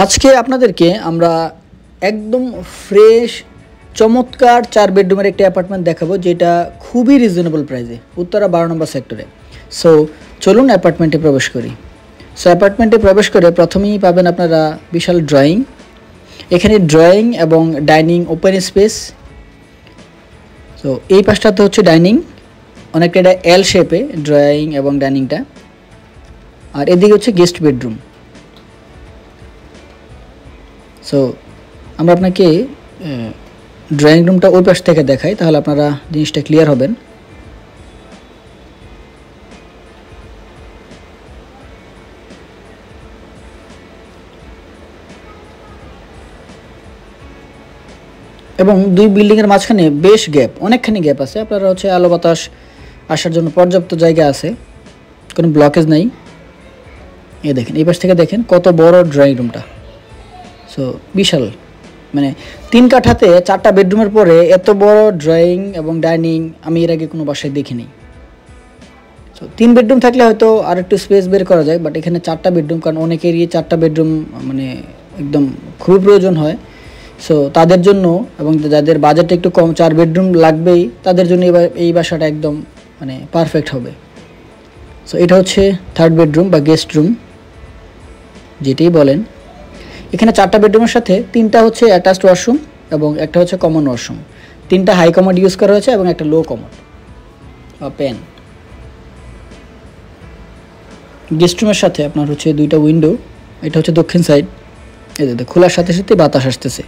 আজকে আপনাদেরকে আমরা একদম ফ্রেশ চমৎকার 4 বেডরুমের একটি অ্যাপার্টমেন্ট দেখাবো, যেটা খুবই রিজনেবল প্রাইসে উত্তরা 12 নম্বর সেক্টরে। সো চলুন অ্যাপার্টমেন্টে প্রবেশ করি। সো অ্যাপার্টমেন্টে প্রবেশ করে প্রথমেই পাবেন আপনারা বিশাল ড্রয়িং। এখানে ড্রয়িং এবং ডাইনিং ওপেন স্পেস। সো এই পাশটাতে হচ্ছে ডাইনিং, অনেকটা এটা এল শেপে ড্রয়িং এবং ডাইনিংটা। আর এদিকে হচ্ছে গেস্ট বেডরুম। সো আমরা আপনাকে ড্রয়িং রুমটা ওই পাশ থেকে দেখাই, তাহলে আপনারা জিনিসটা ক্লিয়ার হবেন। এবং দুই বিল্ডিংয়ের মাঝখানে বেশ গ্যাপ, অনেকখানি গ্যাপ আছে। আপনারা হচ্ছে আলো বাতাস আসার জন্য পর্যাপ্ত জায়গা আছে, কোনো ব্লকেজ নেই। এ দেখেন, এই পাশ থেকে দেখেন কত বড় ড্রয়িং রুমটা। সো বিশাল, মানে 3 কাঠাতে 4টা বেডরুমের পরে এত বড় ড্রয়িং এবং ডাইনিং আমি এর আগে কোনো বাসায় দেখিনি। সো 3 বেডরুম থাকলে হয়তো আর একটু স্পেস বের করা যায়, বাট এখানে 4টা বেডরুম, কারণ অনেকেরই 4টা বেডরুম মানে একদম খুবই প্রয়োজন হয়। সো তাদের জন্য এবং যাদের বাজেট একটু কম, 4 বেডরুম লাগবেই, তাদের জন্য এই বাসাটা একদম মানে পারফেক্ট হবে। সো এটা হচ্ছে 3rd বেডরুম বা গেস্ট রুম যেটাই বলেন। এখানে 4টা বেডরুমের সাথে 3টা হচ্ছে অ্যাটাচড ওয়াশরুম এবং একটা হচ্ছে কমন ওয়াশরুম। 3টা হাই কমোড ইউজ করা হয়েছে এবং একটা লো কমোড বা পেন। গেস্ট রুমের সাথে আপনার হচ্ছে 2টা উইন্ডো। এটা হচ্ছে দক্ষিণ সাইড, এতে খোলার সাথে সাথে বাতাস আসতেছে।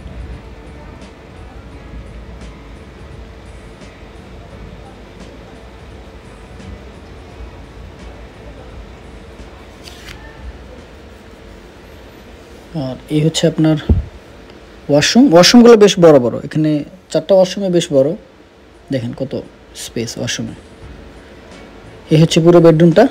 আর এই হচ্ছে আপনার ওয়াশরুমগুলো বেশ বড় বড়। এখানে 4টা ওয়াশরুমে বেশ বড়, দেখেন কত স্পেস ওয়াশরুমে। এই হচ্ছে পুরো বেডরুমটা।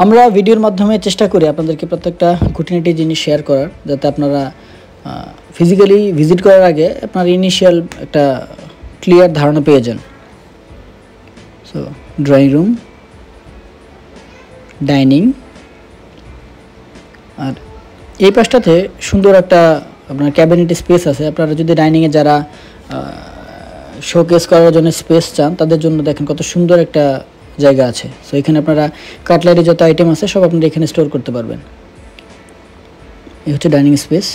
আমরা ভিডিওর মাধ্যমে চেষ্টা করি আপনাদেরকে প্রত্যেকটা খুঁটিনাটি জিনিস শেয়ার করার, যাতে আপনারা ফিজিক্যালি ভিজিট করার আগে আপনার ইনিশিয়াল একটা ক্লিয়ার ধারণা পেয়ে যান। সো ড্রয়িং রুম, ডাইনিং, আর এই পাশটাতে সুন্দর একটা আপনার ক্যাবিনেট স্পেস আছে। আপনারা যদি ডাইনিংয়ে যারা শোকেস করার জন্য স্পেস চান, তাদের জন্য দেখেন কত সুন্দর একটা জায়গা আছে। সো এখানে আপনারা কাটলারি যত আইটেম আছে সব আপনারা এখানে স্টোর করতে পারবেন। এই হচ্ছে ডাইনিং স্পেস।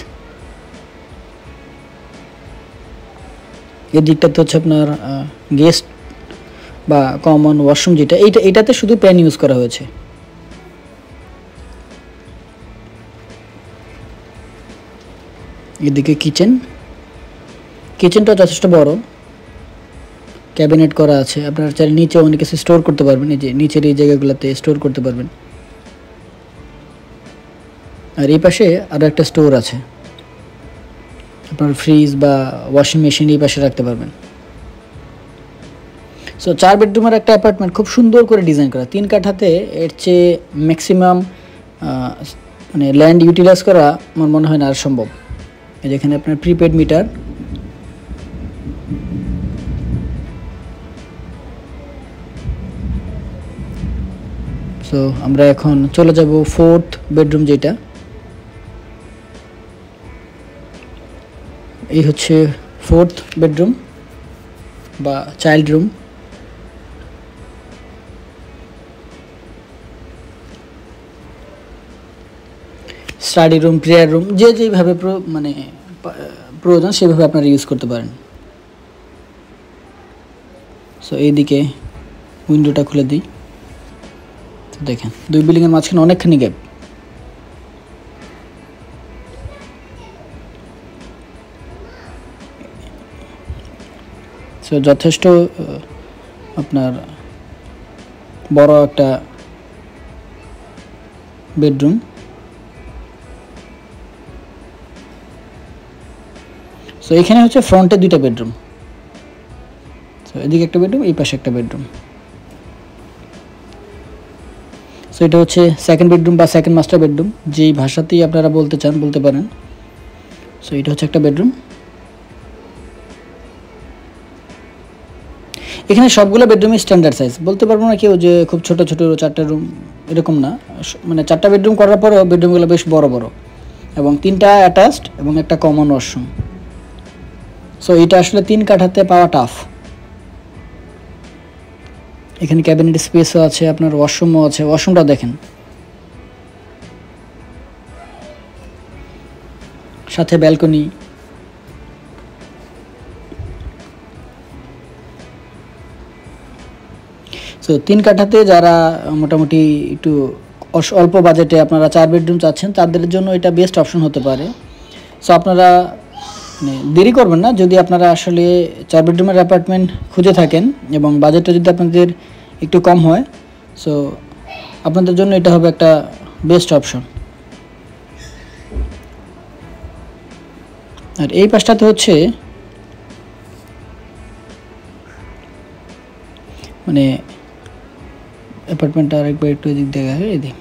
এই দিকটাতে হচ্ছে আপনার গেস্ট বা কমন ওয়াশরুম, যেটা এইটাতে শুধু প্যান ইউজ করা হয়েছে। এদিকে কিচেনটা যথেষ্ট বড়, ক্যাবিনেট করা আছে। আপনার চাইলে নিচে অনেক কিছু স্টোর করতে পারবেন, এই যে নিচের এই জায়গাগুলোতে স্টোর করতে পারবেন। আর এই পাশে আরও একটা স্টোর আছে, আপনার ফ্রিজ বা ওয়াশিং মেশিন এই পাশে রাখতে পারবেন। সো 4 বেডরুমের একটা অ্যাপার্টমেন্ট খুব সুন্দর করে ডিজাইন করা। 3 কাঠাতে এর চেয়ে ম্যাক্সিমাম মানে ল্যান্ড ইউটিলাইজ করা আমার মনে হয় না আর সম্ভব। এই যেখানে আপনার প্রিপেড মিটার। সো আমরা এখন চলে যাব 4th বেডরুম, যেটা এই হচ্ছে 4th বেডরুম বা child room. Study room, prayer room, যেভাবে মানে প্রয়োজন সেভাবে আপনারা ইউজ করতে পারেন। সো এইদিকে উইন্ডোটা খুলে দিই, দেখেন 2 বিল্ডিংয়ের মাঝখানে অনেকখানি গ্যাপ। সো যথেষ্ট আপনার বড় একটা বেডরুম। সো এখানে হচ্ছে ফ্রন্টে 2টা বেডরুম। সো এদিকে একটা বেডরুম, এই পাশে একটা বেডরুম। সো এটা হচ্ছে 2nd বেডরুম বা 2nd মাস্টার বেডরুম, যেই ভাষাতেই আপনারা বলতে চান বলতে পারেন। সো এটা হচ্ছে একটা বেডরুম। এখানে সবগুলো বেডরুমই স্ট্যান্ডার্ড সাইজ, বলতে পারবো না কেউ যে খুব ছোট ছোট 4টা রুম এরকম না, মানে 4টা বেডরুম করার পরেও বেডরুমগুলো বেশ বড় বড় এবং 3টা অ্যাটাচড এবং একটা কমন ওয়াশরুম। সো এটা আসলে 3 কাঠাতে পাওয়া টাফ। এখানে ক্যাবিনেট স্পেসও আছে, আপনার ওয়াশরুমও আছে, ওয়াশরুমটা দেখেন, সাথে ব্যালকনি। সো 3 কাঠাতে যারা মোটামুটি একটু অল্প বাজেটে আপনারা 4 বেডরুম চাচ্ছেন তাদের জন্য এটা বেস্ট অপশন হতে পারে। সো আপনারা মানে দেরি করবেন না, যদি আপনারা আসলে 4 বেডরুমের অ্যাপার্টমেন্ট খুঁজে থাকেন এবং বাজেটটা যদি আপনাদের একটু কম হয়, সো আপনাদের জন্য এটা হবে একটা বেস্ট অপশন। আর এই পাশটাতে হচ্ছে মানে অ্যাপার্টমেন্টটা আরেকবার একটু এদিক দেখা হয়, এদিক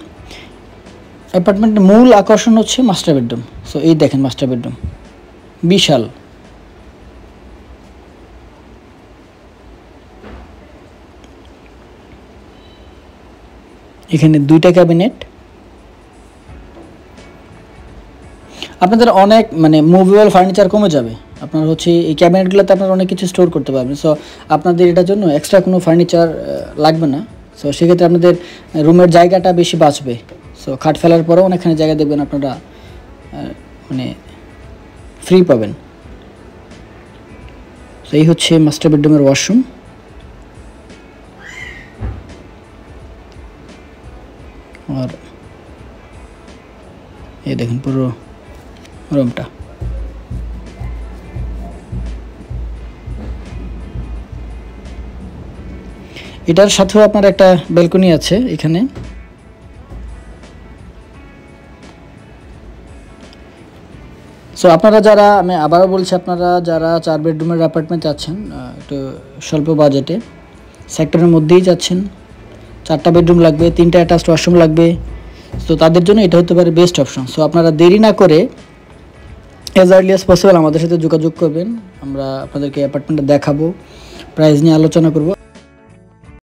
অ্যাপার্টমেন্টের মূল আকর্ষণ হচ্ছে মাস্টার বেডরুম। সো এই দেখেন মাস্টার বেডরুম বিশাল। এখানে 2টা ক্যাবিনেট, আপনাদের অনেক মানে মুভেবল ফার্নিচার কমে যাবে। আপনার হচ্ছে এই ক্যাবিনেটগুলোতে আপনারা অনেক কিছু স্টোর করতে পারবেন। সো আপনাদের এটার জন্য এক্সট্রা কোনো ফার্নিচার লাগবে না। সো সেক্ষেত্রে আপনাদের রুমের জায়গাটা বেশি বাঁচবে। সো খাট ফেলার পরেও অনেকখানি জায়গা দেখবেন আপনারা মানে ফ্রি পাবেন। সো এই হচ্ছে মাস্টার বেডরুমের ওয়াশরুম। আর এই দেখেন পুরো রুমটা। এটার সাথেও আপনার একটা ব্যালকনি আছে এখানে। সো আপনারা যারা, আমি আবারও বলছি, আপনারা যারা 4 বেডরুমের অ্যাপার্টমেন্ট চাচ্ছেন একটু স্বল্প বাজেটে, সেক্টরের মধ্যেই যাচ্ছেন, 4টা বেডরুম লাগবে, 3টা অ্যাটাচড ওয়াশরুম লাগবে, তো তাদের জন্য এটা হতে পারে বেস্ট অপশন। সো আপনারা দেরি না করে অ্যাজ আর্লি অ্যাজ পসিবল আমাদের সাথে যোগাযোগ করবেন। আমরা আপনাদেরকে অ্যাপার্টমেন্টটা দেখাবো, প্রাইস নিয়ে আলোচনা করব।